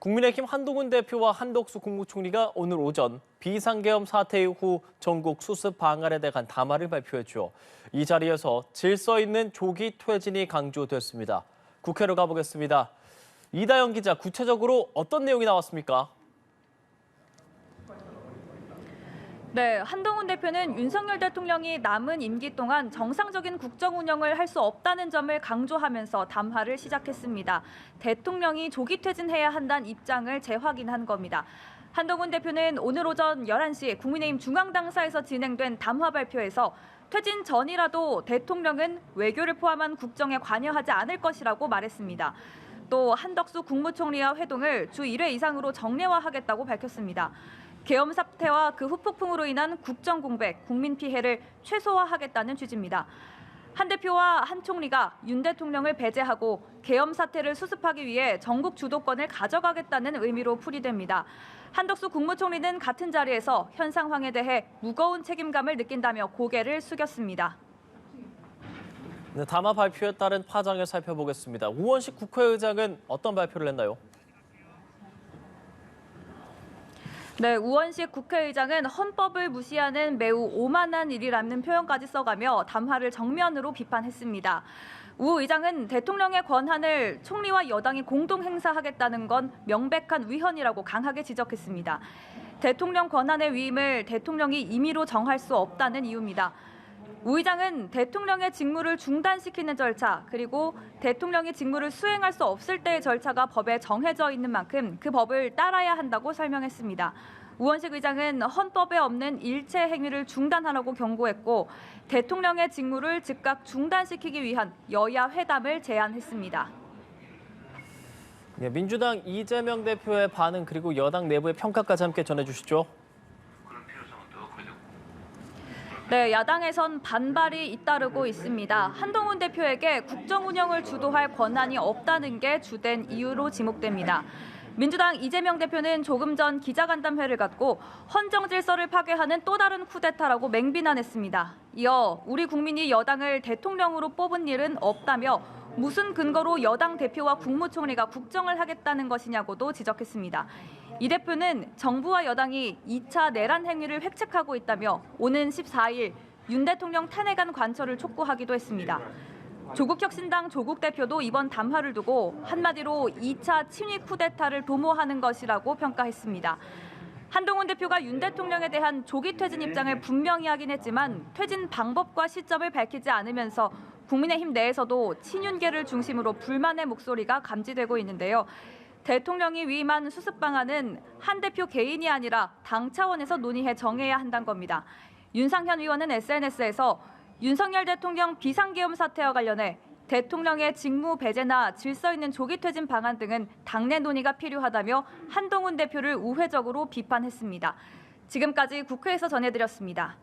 국민의힘 한동훈 대표와 한덕수 국무총리가 오늘 오전 비상계엄 사태 이후 전국 수습 방안에 대한 담화를 발표했죠. 이 자리에서 질서 있는 조기 퇴진이 강조됐습니다. 국회로 가보겠습니다. 이다영 기자, 구체적으로 어떤 내용이 나왔습니까? 네, 한동훈 대표는 윤석열 대통령이 남은 임기 동안 정상적인 국정 운영을 할 수 없다는 점을 강조하면서 담화를 시작했습니다. 대통령이 조기 퇴진해야 한다는 입장을 재확인한 겁니다. 한동훈 대표는 오늘 오전 11시 국민의힘 중앙당사에서 진행된 담화 발표에서 퇴진 전이라도 대통령은 외교를 포함한 국정에 관여하지 않을 것이라고 말했습니다. 또 한덕수 국무총리와 회동을 주 1회 이상으로 정례화하겠다고 밝혔습니다. 계엄 사태와 그 후폭풍으로 인한 국정 공백, 국민 피해를 최소화하겠다는 취지입니다. 한 대표와 한 총리가 윤 대통령을 배제하고 계엄 사태를 수습하기 위해 전국 주도권을 가져가겠다는 의미로 풀이됩니다. 한덕수 국무총리는 같은 자리에서 현 상황에 대해 무거운 책임감을 느낀다며 고개를 숙였습니다. 네, 담화 발표에 따른 파장을 살펴보겠습니다. 우원식 국회의장은 어떤 발표를 했나요? 네, 우원식 국회의장은 헌법을 무시하는 매우 오만한 일이라는 표현까지 써가며 담화를 정면으로 비판했습니다. 우 의장은 대통령의 권한을 총리와 여당이 공동 행사하겠다는 건 명백한 위헌이라고 강하게 지적했습니다. 대통령 권한의 위임을 대통령이 임의로 정할 수 없다는 이유입니다. 우 의장은 대통령의 직무를 중단시키는 절차, 그리고 대통령이 직무를 수행할 수 없을 때의 절차가 법에 정해져 있는 만큼 그 법을 따라야 한다고 설명했습니다. 우원식 의장은 헌법에 없는 일체 행위를 중단하라고 경고했고 대통령의 직무를 즉각 중단시키기 위한 여야 회담을 제안했습니다. 네, 민주당 이재명 대표의 반응 그리고 여당 내부의 평가까지 함께 전해주시죠. 네, 야당에선 반발이 잇따르고 있습니다. 한동훈 대표에게 국정 운영을 주도할 권한이 없다는 게 주된 이유로 지목됩니다. 민주당 이재명 대표는 조금 전 기자간담회를 갖고 헌정 질서를 파괴하는 또 다른 쿠데타라고 맹비난했습니다. 이어 우리 국민이 여당을 대통령으로 뽑은 일은 없다며 무슨 근거로 여당 대표와 국무총리가 국정을 하겠다는 것이냐고도 지적했습니다. 이 대표는 정부와 여당이 2차 내란 행위를 획책하고 있다며 오는 14일 윤 대통령 탄핵안 관철을 촉구하기도 했습니다. 조국혁신당 조국 대표도 이번 담화를 두고 한마디로 2차 친위 쿠데타를 도모하는 것이라고 평가했습니다. 한동훈 대표가 윤 대통령에 대한 조기 퇴진 입장을 분명히 하긴 했지만 퇴진 방법과 시점을 밝히지 않으면서 국민의힘 내에서도 친윤계를 중심으로 불만의 목소리가 감지되고 있는데요. 대통령이 위임한 수습 방안은 한 대표 개인이 아니라 당 차원에서 논의해 정해야 한다는 겁니다. 윤상현 의원은 SNS에서 윤석열 대통령 비상계엄 사태와 관련해 대통령의 직무 배제나 질서 있는 조기 퇴진 방안 등은 당내 논의가 필요하다며 한동훈 대표를 우회적으로 비판했습니다. 지금까지 국회에서 전해드렸습니다.